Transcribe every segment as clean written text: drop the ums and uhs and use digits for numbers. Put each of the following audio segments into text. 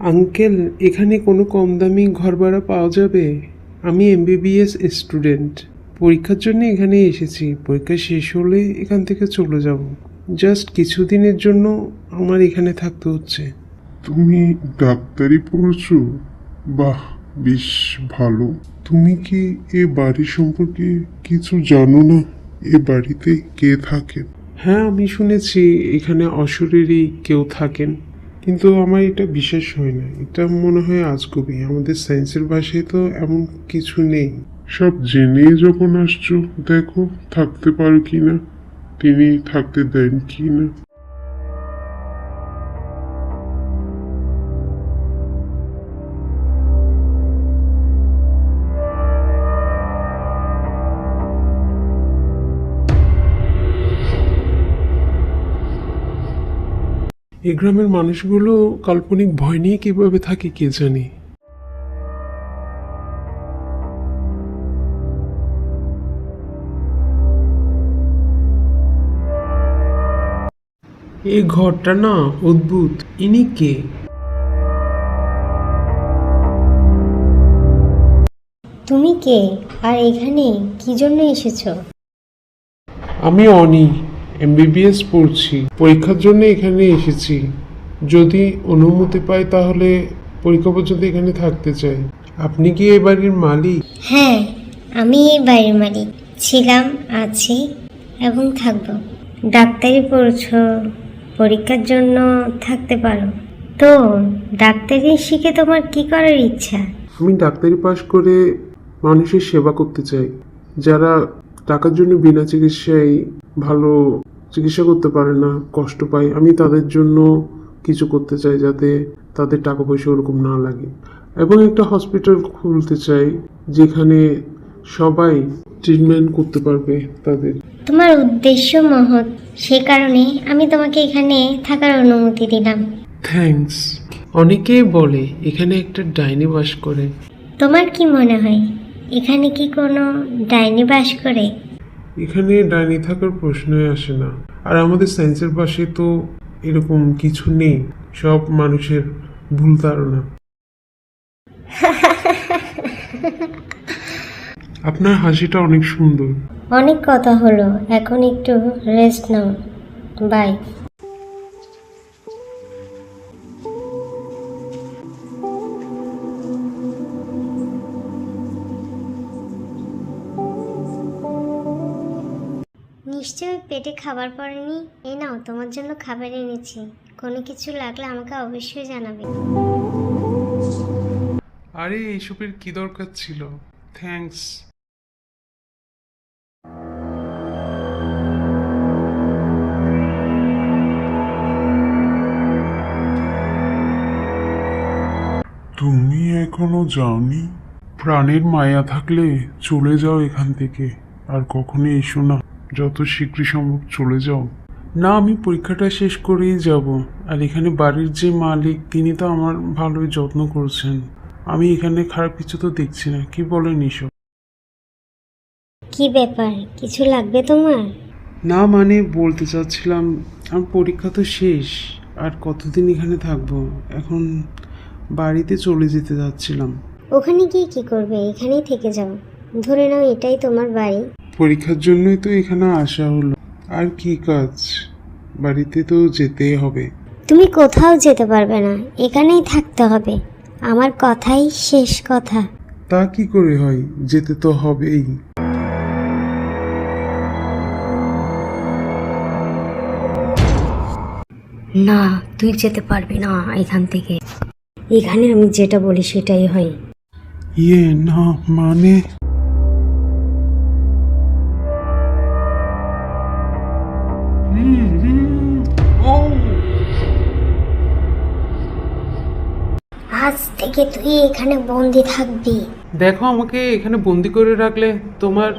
Uncle, এখানে কোনো কম দামি ঘর ভাড়া পাওয়া যাবে? আমি এমবিবিএস স্টুডেন্ট। পরীক্ষার জন্য এখানে এসেছি। পরীক্ষা শেষ হলে এখান থেকে চলে যাব। জাস্ট কিছুদিনের জন্য আমার এখানে থাকতে হচ্ছে। তুমি ডাক্তারি পড়ছো? বাহ, বেশ ভালো। তুমি কি এ বাড়ি সম্পর্কে কিছু জানো না? এ বাড়িতে কে থাকেন? হ্যাঁ, আমি শুনেছি এখানে অশরীরী কেউ থাকেন, কিন্তু আমার এটা বিশ্বাস হয় না। এটা মনে হয় আজগুবি। আমাদের সায়েন্সের ভাষায় তো এমন কিছু নেই। সব জেনে যখন আসছো, দেখো থাকতে পারো কিনা, তিনি থাকতে দেন কিনা। এই গ্রামের মানুষগুলো কাল্পনিক ভয় নিয়ে কিভাবে থাকে কে জানে। এই ঘরটা না অদ্ভুত। ইনি কে? তুমি কে? আর এখানে কি জন্য এসেছো? আমি অনি, এমবিবিএস পড়ছি। পরীক্ষার জন্য এখানে এসেছি। যদি অনুমতি পাই তাহলে পরীক্ষা পর্যন্ত এখানে থাকতে চাই। আপনি কি এই বাড়ির মালিক? হ্যাঁ, আমি এই বাড়ির মালিক ছিলাম, আছি এবং থাকবো। ডাক্তারি পড়ছো, পরীক্ষার জন্য থাকতে পারো। তো ডাক্তারি শিখে তোমার কি করার ইচ্ছা? আমি ডাক্তারি পাশ করে মানুষের সেবা করতে চাই। যারা টাকার জন্য বিনা চিকিৎসায় ভালো চিকিৎসা করতে পারে না, কষ্ট পায়, আমি তাদের জন্য কিছু করতে চাই যাতে তাদের টাকা পয়সা ওরকম না লাগে। এবং একটা হসপিটাল খুলতে চাই যেখানে সবাই ট্রিটমেন্ট করতে পারবে তাদের। তোমার উদ্দেশ্য মহৎ, সে কারণে আমি তোমাকে এখানে থাকার অনুমতি দিলাম। থ্যাঙ্কস। অনেকেই বলে এখানে একটা ডাইনি বাস করে। তোমার কি মনে হয় এখানে কি কোনো ডাইনি বাস করে? এখানে ডাইনি থাকার প্রশ্নই আসে না। আর আমাদের সায়েন্সের পাশে তো এরকম কিছু নেই। সব মানুষের ভুল ধারণা। আপনার হাসিটা অনেক সুন্দর। অনেক কথা হলো, এখন একটু রেস্ট নাও। বাই। নিশ্চয়ই পেটে খাবার পড়েনি। এই নাও, তোমার জন্য খাবার এনেছি। কোনো কিছু লাগলে আমাকে অবশ্যই জানাবে। আরে এইসবের কি দরকার ছিল? থ্যাঙ্কস। তুমি এখনো যাওনি? প্রাণের মায়া থাকলে চলে যাও এখান থেকে, আর কখনো এসো না। যত শীঘ্রই সম্ভব চলে যাও। না, আমি পরীক্ষাটা শেষ করেই যাব। আর এখানে বাড়ির যে মালিক তিনি তো আমার ভালোই যত্ন করছেন। আমি এখানে খারাপ কিছু তো দেখছি না। কি বলেন এসব? কি ব্যাপার, কিছু লাগবে তোমার? না মানে বলতে চাচ্ছিলাম, আমার পরীক্ষা তো শেষ। আর কতদিন এখানে থাকবো? এখন বাড়িতে চলে যেতে যাচ্ছিলাম। ওখানে গিয়ে কি করবে? এখানেই থেকে যাও। ধরে নাও এটাই তোমার বাড়ি। পরীক্ষার জন্যই তো এখানে আসা হলো। আর কি কাজ? বাড়িতে তো যেতেই হবে। তুমি কোথাও যেতে পারবে না, এখানেই থাকতে হবে। আমার কথাই শেষ কথা। তা কি করে হয়? যেতে তো হবেই। না, তুই যেতে পারবি না এখান থেকে। এখানে আমি যেটা বলি সেটাই হয়। না মানে ও আজ থেকে তুই এখানে বন্দি থাকবি। দেখো, আমাকে এখানে বন্দি করে রাখলে তোমার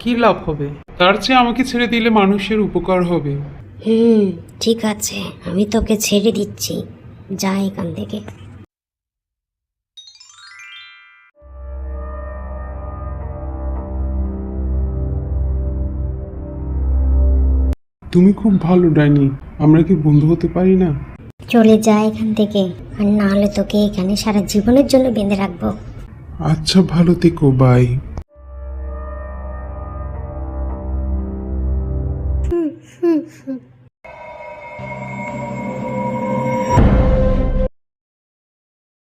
কি লাভ হবে? তার চেয়ে আমাকে ছেড়ে দিলে মানুষের উপকার হবে। ঠিক আছে, আমি তোকে ছেড়ে দিচ্ছি। যা এখান থেকে। তুমি খুব ভালো ডাইনি। আমরা কি বন্ধু হতে পারি না? চলে যা এখান থেকে, আর না হলে তোকে এখানে সারা জীবনের জন্য বেঁধে রাখবো। আচ্ছা, ভালো থেকো, বাই। হুম হুম হুম।